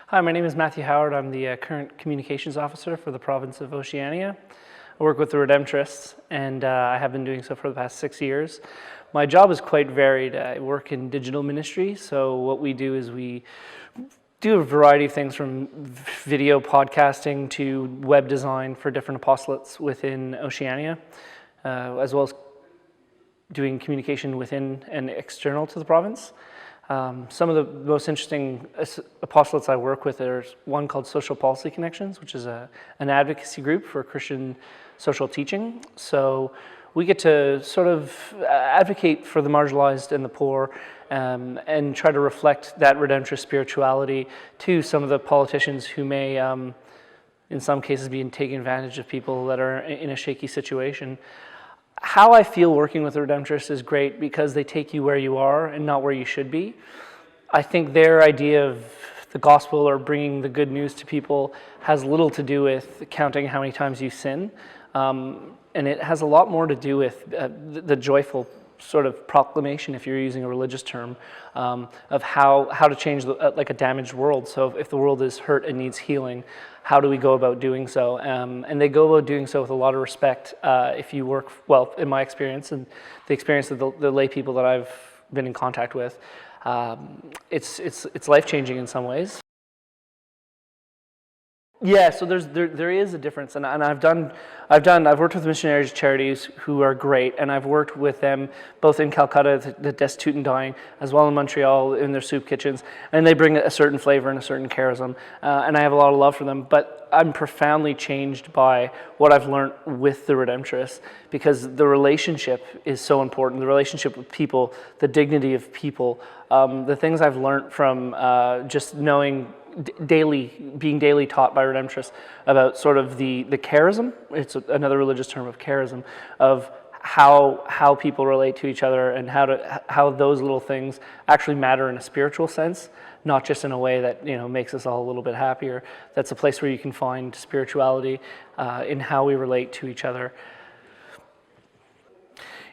Hi, my name is Matthew Howard. I'm the current communications officer for the province of Oceania. I work with the Redemptorists, and I have been doing so for the past 6 years. My job is quite varied. I work in digital ministry, so what we do is we do a variety of things from video podcasting to web design for different apostolates within Oceania, as well as doing communication within and external to the province. Some of the most interesting apostolates I work with, there's one called Social Policy Connections, which is an advocacy group for Christian social teaching. So we get to sort of advocate for the marginalized and the poor, and try to reflect that Redemptorist spirituality to some of the politicians who may, in some cases, be taking advantage of people that are in a shaky situation. How I feel working with the Redemptorists is great because they take you where you are and not where you should be. I think their idea of the gospel or bringing the good news to people has little to do with counting how many times you sin, and it has a lot more to do with the joyful sort of proclamation, if you're using a religious term, of how to change like a damaged world. So if the world is hurt and needs healing, how do we go about doing so? And they go about doing so with a lot of respect. If you work, well, in my experience and the experience of the lay people that I've been in contact with, it's life-changing in some ways. Yeah, so there is a difference, and I've worked with Missionaries charities who are great, and I've worked with them both in Calcutta, the destitute and dying, as well in Montreal in their soup kitchens, and they bring a certain flavor and a certain charism, and I have a lot of love for them. But I'm profoundly changed by what I've learned with the Redemptorists, because the relationship is so important. The relationship with people, the dignity of people, the things I've learned from just knowing. Being daily taught by Redemptorists about sort of the charism, it's another religious term of charism, of how people relate to each other and how those little things actually matter in a spiritual sense, not just in a way that makes us all a little bit happier. That's a place where you can find spirituality in how we relate to each other.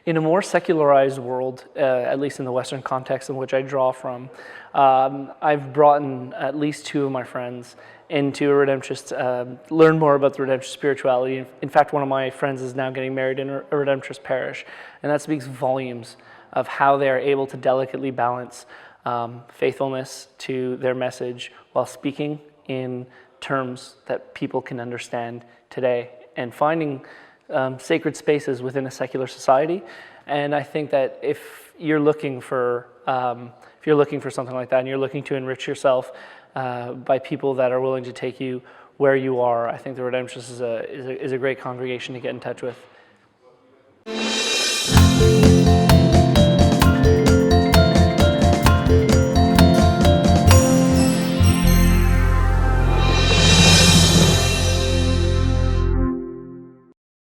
In a more secularized world, at least in the Western context in which I draw from, I've brought in at least 2 of my friends into a Redemptorist, learn more about the Redemptorist spirituality. In fact, one of my friends is now getting married in a Redemptorist parish, and that speaks volumes of how they are able to delicately balance faithfulness to their message while speaking in terms that people can understand today, and finding sacred spaces within a secular society. And I think that if you're looking for something like that, and you're looking to enrich yourself by people that are willing to take you where you are, I think the Redemptorists is a great congregation to get in touch with.